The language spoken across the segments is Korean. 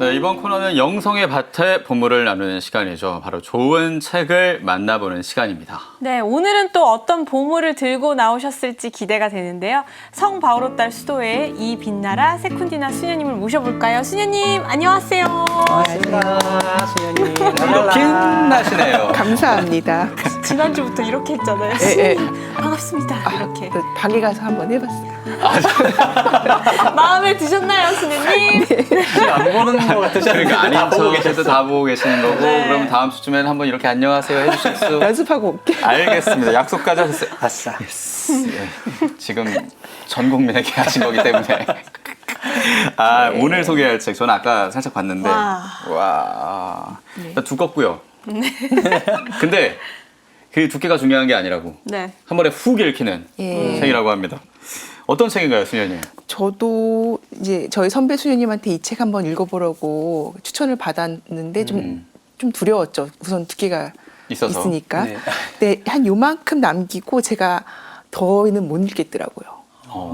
네, 이번 코너는 영성의 밭에 보물을 나누는 시간이죠. 바로 좋은 책을 만나보는 시간입니다. 네, 오늘은 또 어떤 보물을 들고 나오셨을지 기대가 되는데요. 성바오로딸 수도회의 이빛나라 세쿤디나 수녀님을 모셔볼까요? 수녀님, 안녕하세요. 반갑습니다, 수녀님. 빛나시네요. 감사합니다. 지난주부터 이렇게 했잖아요. 예, 수녀님, 반갑습니다. 이렇게. 또 방에 가서 한번 해봤어요. 마음에 드셨나요, 수녀님? 안 보는 것 같으시죠? 그러니까 아닌 척해도 다 보고 계시는 거고 네. 그럼 다음 주쯤에는 한번 이렇게 안녕하세요 해주실 수 연습하고 올게. 알겠습니다. 약속까지 하셨어요. 아싸. 예, 지금 전 국민에게 하신 거기 때문에 오늘 소개할 책 저는 아까 살짝 봤는데 와 일단 두껍고요. 근데 그 두께가 중요한 게 아니라고 네. 한 번에 훅 읽히는 예. 책이라고 합니다. 어떤 책인가요, 수녀님? 저도 이제 저희 선배 수녀님한테 이 책 한번 읽어보라고 추천을 받았는데 좀 두려웠죠. 우선 두께가 있어서. 있으니까. 네. 근데 한 요만큼 남기고 제가 더는 못 읽겠더라고요.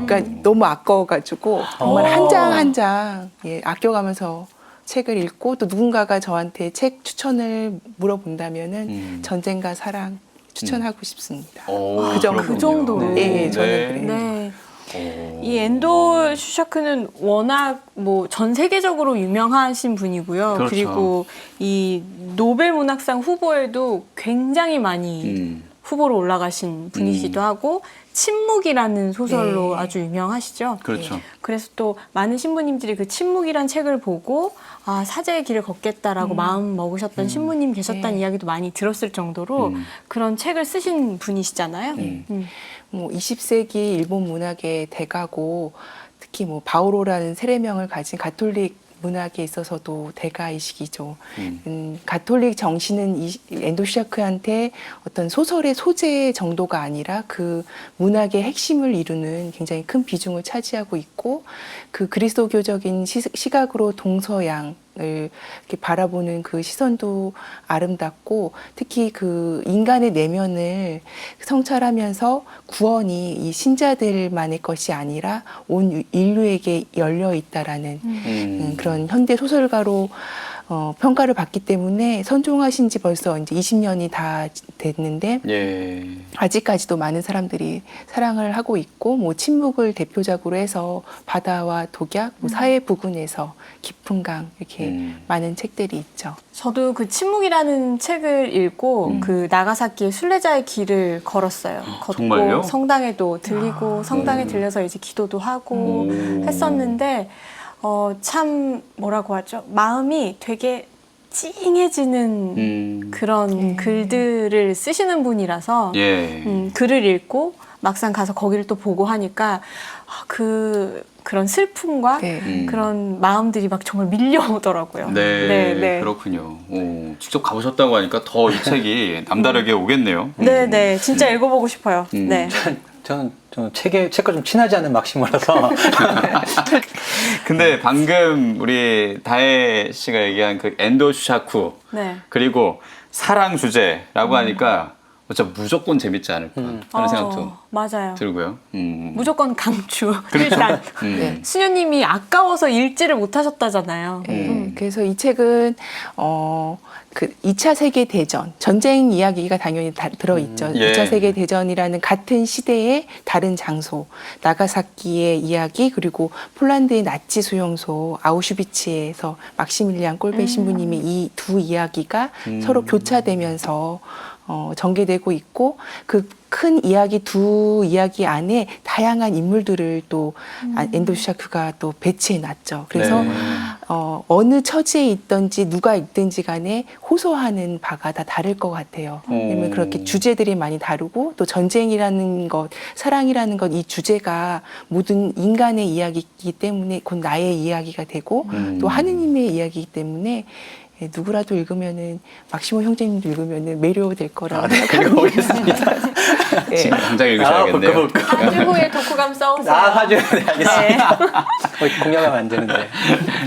그러니까 너무 아까워가지고 정말 한 장 한 장 아껴가면서 책을 읽고 또 누군가가 저한테 책 추천을 물어본다면은 전쟁과 사랑 추천하고 싶습니다. 그 정도. 그 정도로. 네, 저는 그래요. 네. 이 엔도 슈샤크는 워낙 뭐 전 세계적으로 유명하신 분이고요. 그렇죠. 그리고 이 노벨 문학상 후보에도 굉장히 많이 후보로 올라가신 분이시기도 하고 침묵이라는 소설로 네. 아주 유명하시죠. 그렇죠. 그래서 또 많은 신부님들이 그 침묵이란 책을 보고 사제의 길을 걷겠다라고 마음 먹으셨던 신부님 계셨다는 네. 이야기도 많이 들었을 정도로 그런 책을 쓰신 분이시잖아요. 뭐 20세기 일본 문학의 대가고 특히 뭐 바오로라는 세례명을 가진 가톨릭 문학에 있어서도 대가이시기죠. 가톨릭 정신은 엔도 슈샤크한테 어떤 소설의 소재 정도가 아니라 그 문학의 핵심을 이루는 굉장히 큰 비중을 차지하고 있고 그 그리스도교적인 시각으로 동서양 이렇게 바라보는 그 시선도 아름답고 특히 그 인간의 내면을 성찰하면서 구원이 이 신자들만의 것이 아니라 온 인류에게 열려 있다라는 그런 현대 소설가로 평가를 받기 때문에 선종하신 지 벌써 이제 20년이 다 됐는데 예. 아직까지도 많은 사람들이 사랑을 하고 있고 뭐 침묵을 대표작으로 해서 바다와 독약, 뭐 사회 부근에서 깊은 강 이렇게 많은 책들이 있죠. 저도 그 침묵이라는 책을 읽고 그 나가사키의 순례자의 길을 걸었어요. 걷고 정말요? 성당에도 들리고 성당에 들려서 이제 기도도 하고 했었는데 참 뭐라고 하죠? 마음이 되게 찡해지는 그런 글들을 쓰시는 분이라서 예. 글을 읽고 막상 가서 거기를 또 보고 하니까 그런 슬픔과 네. 그런 마음들이 막 정말 밀려오더라고요. 네, 그렇군요. 직접 가보셨다고 하니까 더 이 책이 남다르게 오겠네요. 네, 진짜 읽어보고 싶어요. 네. 저는 책과 좀 친하지 않은 막시모라서. 근데 방금 우리 다혜 씨가 얘기한 그 엔도 슈샤쿠 네. 그리고 사랑 주제라고 하니까 진짜 무조건 재밌지 않을까 하는 생각도 맞아요. 들고요. 무조건 강추. 일단 네. 수녀님이 아까워서 읽지를 못하셨다잖아요. 그래서 이 책은 그 2차 세계 대전 전쟁 이야기가 당연히 다 들어있죠. 예. 2차 세계 대전이라는 같은 시대의 다른 장소, 나가사키의 이야기 그리고 폴란드의 나치 수용소 아우슈비츠에서 막시밀리안 꼴베 신부님의 이 두 이야기가 서로 교차되면서 전개되고 있고 그 큰 이야기 두 이야기 안에 다양한 인물들을 또 엔도 슈샤크가 또 배치해 놨죠. 그래서 네. 어느 처지에 있든지 누가 있든지 간에 호소하는 바가 다 다를 것 같아요. 왜냐면 그렇게 주제들이 많이 다르고 또 전쟁이라는 것, 사랑이라는 것 이 주제가 모든 인간의 이야기이기 때문에 곧 나의 이야기가 되고 또 하느님의 이야기이기 때문에 누구라도 읽으면은 막시모 형제님도 읽으면은 매료될 거라고 생각하고 읽어보겠습니다. 지금 당장 읽으셔야겠네요. 볼까. 3주 후에 독후감 써오세요. 사주 알겠습니다. 공략하면 안 되는데.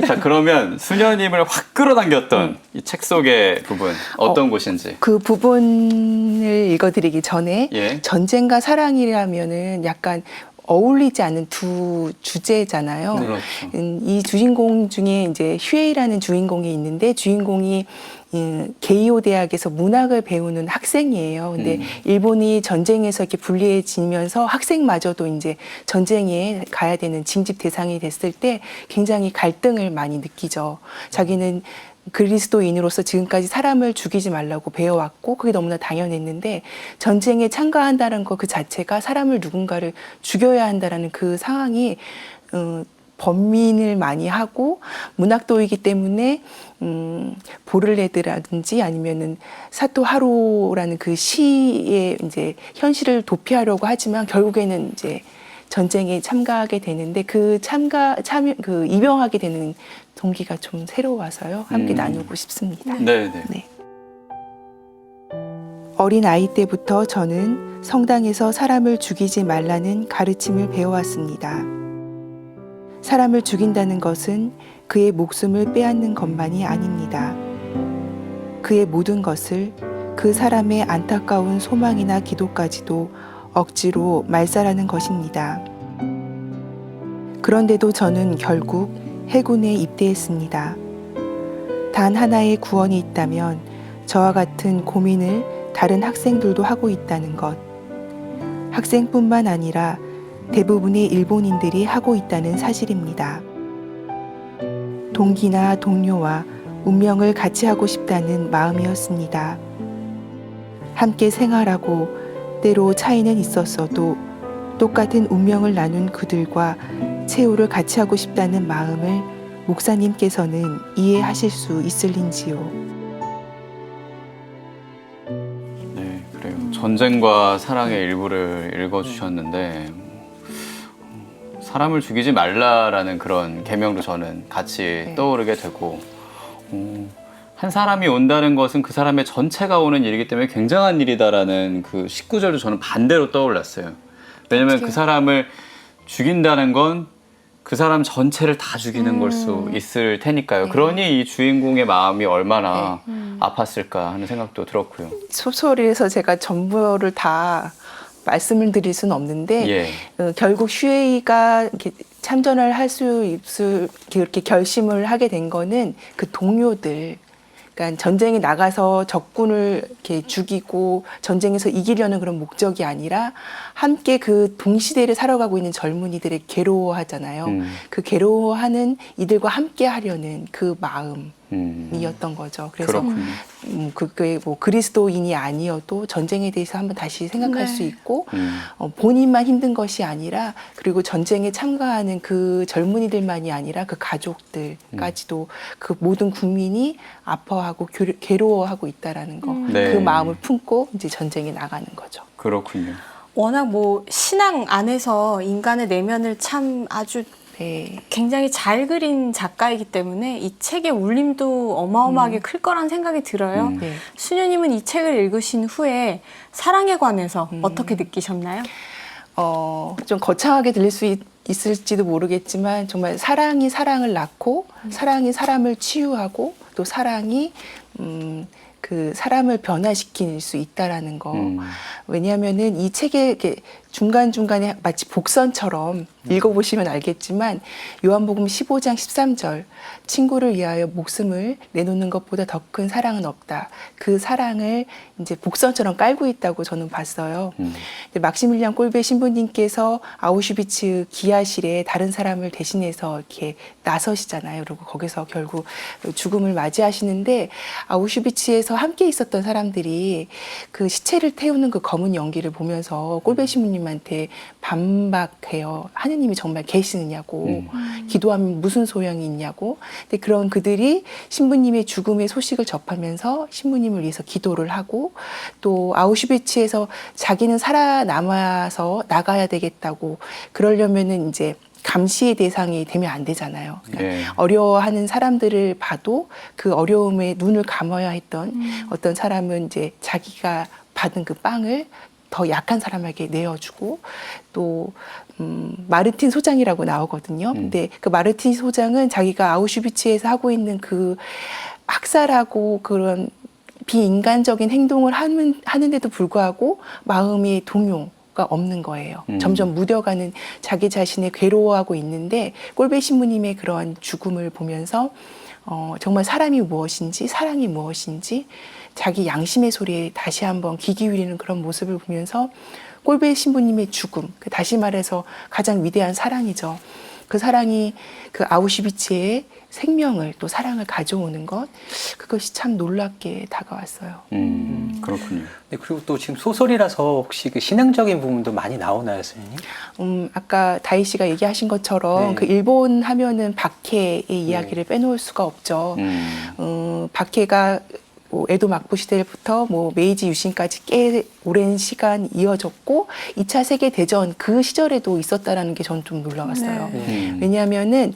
자, 그러면 수녀님을 확 끌어당겼던 이 책 속의 부분 어떤 곳인지. 그 부분을 읽어드리기 전에 예. 전쟁과 사랑이라면은 약간 어울리지 않는 두 주제잖아요. 그렇죠. 이 주인공 중에 이제 슈에이라는 주인공이 있는데 주인공이 게이오 대학에서 문학을 배우는 학생이에요. 근데 일본이 전쟁에서 이렇게 불리해지면서 학생마저도 이제 전쟁에 가야 되는 징집 대상이 됐을 때 굉장히 갈등을 많이 느끼죠. 자기는 그리스도인으로서 지금까지 사람을 죽이지 말라고 배워왔고 그게 너무나 당연했는데 전쟁에 참가한다는 것 그 자체가 사람을 누군가를 죽여야 한다라는 그 상황이 번민을 많이 하고 문학도이기 때문에 보를레드라든지 아니면은 사토 하루라는 그 시의 이제 현실을 도피하려고 하지만 결국에는 이제 전쟁에 참가하게 되는데 그 입영하게 되는 동기가 좀 새로워서요. 함께 나누고 싶습니다. 네. 네. 어린 아이 때부터 저는 성당에서 사람을 죽이지 말라는 가르침을 배워왔습니다. 사람을 죽인다는 것은 그의 목숨을 빼앗는 것만이 아닙니다. 그의 모든 것을 그 사람의 안타까운 소망이나 기도까지도 억지로 말살하는 것입니다. 그런데도 저는 결국 해군에 입대했습니다. 단 하나의 구원이 있다면 저와 같은 고민을 다른 학생들도 하고 있다는 것. 학생뿐만 아니라 대부분의 일본인들이 하고 있다는 사실입니다. 동기나 동료와 운명을 같이 하고 싶다는 마음이었습니다. 함께 생활하고 때로 차이는 있었어도 똑같은 운명을 나눈 그들과 최후를 같이 하고 싶다는 마음을 목사님께서는 이해하실 수 있을린지요. 네, 그래요. 전쟁과 사랑의 일부를 읽어주셨는데 사람을 죽이지 말라라는 그런 계명도 저는 같이 떠오르게 되고 한 사람이 온다는 것은 그 사람의 전체가 오는 일이기 때문에 굉장한 일이다라는 그 19절도 저는 반대로 떠올랐어요. 왜냐면 그 사람을 죽인다는 건 그 사람 전체를 다 죽이는 걸 수 있을 테니까요. 그러니 이 주인공의 마음이 얼마나 아팠을까 하는 생각도 들었고요. 소설에서 제가 전부를 다 말씀을 드릴 수는 없는데 결국 슈에이가 이렇게 참전을 할 수 있을 이렇게 결심을 하게 된 거는 그 동료들, 그러니까 전쟁에 나가서 적군을 이렇게 죽이고 전쟁에서 이기려는 그런 목적이 아니라 함께 그 동시대를 살아가고 있는 젊은이들의 괴로워하잖아요. 그 괴로워하는 이들과 함께 하려는 그 마음이었던 거죠. 그래서 그게 뭐 그리스도인이 아니어도 전쟁에 대해서 한번 다시 생각할 수 있고 본인만 힘든 것이 아니라 그리고 전쟁에 참가하는 그 젊은이들만이 아니라 그 가족들까지도 그 모든 국민이 아파하고 괴로워하고 있다라는 거. 그 마음을 품고 이제 전쟁에 나가는 거죠. 그렇군요. 워낙 뭐 신앙 안에서 인간의 내면을 참 아주 굉장히 잘 그린 작가이기 때문에 이 책의 울림도 어마어마하게 클 거란 생각이 들어요. 수녀님은 이 책을 읽으신 후에 사랑에 관해서 어떻게 느끼셨나요? 좀 거창하게 들릴 수 있을지도 모르겠지만 정말 사랑이 사랑을 낳고 사랑이 사람을 치유하고 또 사랑이 그 사람을 변화시킬 수 있다라는 거. 왜냐하면은 이 책에 이렇게 중간중간에 마치 복선처럼 읽어보시면 알겠지만 요한복음 15장 13절 친구를 위하여 목숨을 내놓는 것보다 더 큰 사랑은 없다. 그 사랑을 이제 복선처럼 깔고 있다고 저는 봤어요. 근데 막시밀리안 꼴베 신부님께서 아우슈비츠 기하실에 다른 사람을 대신해서 이렇게 나서시잖아요. 그리고 거기서 결국 죽음을 맞이하시는데 아우슈비츠에서 함께 있었던 사람들이 그 시체를 태우는 그 검은 연기를 보면서 꼴베 신부님한테 반박해요. 하느님이 정말 계시느냐고, 기도하면 무슨 소용이 있냐고. 근데 그런 그들이 신부님의 죽음의 소식을 접하면서 신부님을 위해서 기도를 하고 또 아우슈비츠에서 자기는 살아남아서 나가야 되겠다고 그러려면은 이제 감시의 대상이 되면 안 되잖아요. 그러니까 어려워하는 사람들을 봐도 그 어려움에 눈을 감아야 했던 어떤 사람은 이제 자기가 받은 그 빵을 더 약한 사람에게 내어주고 또 마르틴 소장이라고 나오거든요. 근데 그 마르틴 소장은 자기가 아우슈비츠에서 하고 있는 그 학살하고 그런 비인간적인 행동을 하는데도 불구하고 마음의 동요 수가 없는 거예요. 점점 무뎌가는 자기 자신의 괴로워하고 있는데 꼴배 신부님의 그런 죽음을 보면서 정말 사람이 무엇인지 사랑이 무엇인지 자기 양심의 소리에 다시 한번 귀 기울이는 그런 모습을 보면서 꼴배 신부님의 죽음, 다시 말해서 가장 위대한 사랑이죠. 그 사랑이 그 아우슈비츠의 생명을 또 사랑을 가져오는 것, 그것이 참 놀랍게 다가왔어요. 그렇군요. 네, 그리고 또 지금 소설이라서 혹시 그 신앙적인 부분도 많이 나오나요, 선생님? 아까 다희 씨가 얘기하신 것처럼 네. 그 일본 하면은 박해의 이야기를 빼놓을 수가 없죠. 박해가 뭐 에도 막부 시대부터 뭐 메이지 유신까지 꽤 오랜 시간 이어졌고 2차 세계 대전 그 시절에도 있었다라는 게 전 좀 놀라웠어요. 네. 왜냐하면은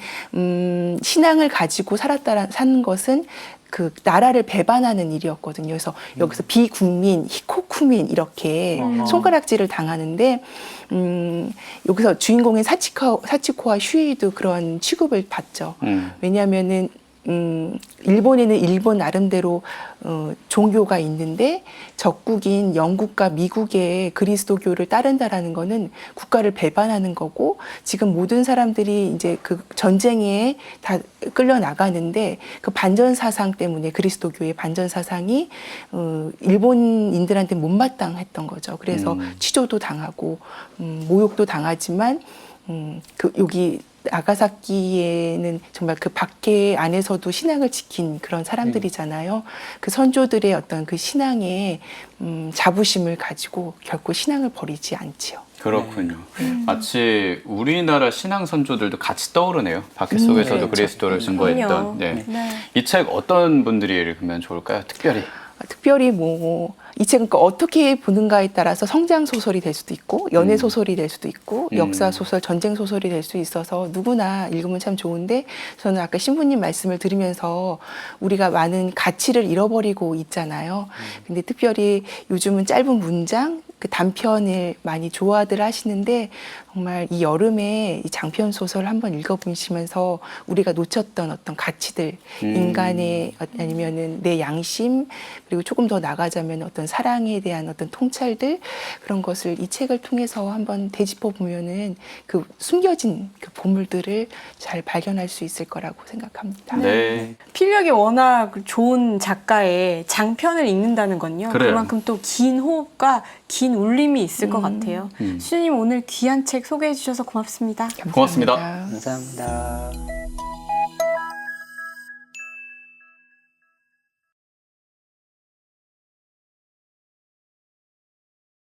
신앙을 가지고 사는 것은 그 나라를 배반하는 일이었거든요. 그래서 여기서 비국민, 히코쿠민 이렇게 손가락질을 당하는데 여기서 주인공인 사치코와 슈이도 그런 취급을 받죠. 왜냐하면은 일본에는 일본 나름대로 종교가 있는데 적국인 영국과 미국의 그리스도교를 따른다라는 거는 국가를 배반하는 거고 지금 모든 사람들이 이제 그 전쟁에 다 끌려 나가는데 그 반전 사상 때문에 그리스도교의 반전 사상이 일본인들한테 못마땅했던 거죠. 그래서 취조도 당하고 모욕도 당하지만 여기 나가사키에는 정말 그 밖에 안에서도 신앙을 지킨 그런 사람들이잖아요. 그 선조들의 어떤 그 신앙의 자부심을 가지고 결코 신앙을 버리지 않지요. 그렇군요. 마치 우리나라 신앙 선조들도 같이 떠오르네요. 박해 속에서도 그렇죠. 그리스도를 증거했던. 그럼요. 네. 네. 이 책 어떤 분들이 읽으면 좋을까요? 특별히. 특별히 뭐 이 책은 어떻게 보는가에 따라서 성장 소설이 될 수도 있고 연애 소설이 될 수도 있고 역사 소설, 전쟁 소설이 될 수 있어서 누구나 읽으면 참 좋은데 저는 아까 신부님 말씀을 들으면서 우리가 많은 가치를 잃어버리고 있잖아요. 근데 특별히 요즘은 짧은 문장 그 단편을 많이 좋아들 하시는데 정말 이 여름에 이 장편 소설 한번 읽어보시면서 우리가 놓쳤던 어떤 가치들, 인간의 아니면은 내 양심 그리고 조금 더 나가자면 어떤 사랑에 대한 어떤 통찰들 그런 것을 이 책을 통해서 한번 되짚어 보면은 그 숨겨진 그 보물들을 잘 발견할 수 있을 거라고 생각합니다. 네. 필력이 워낙 좋은 작가의 장편을 읽는다는 건요. 그래요. 그만큼 또 긴 호흡과 긴 울림이 있을 것 같아요. 수님 오늘 귀한 책 소개해 주셔서 고맙습니다. 고맙습니다. 감사합니다. 감사합니다.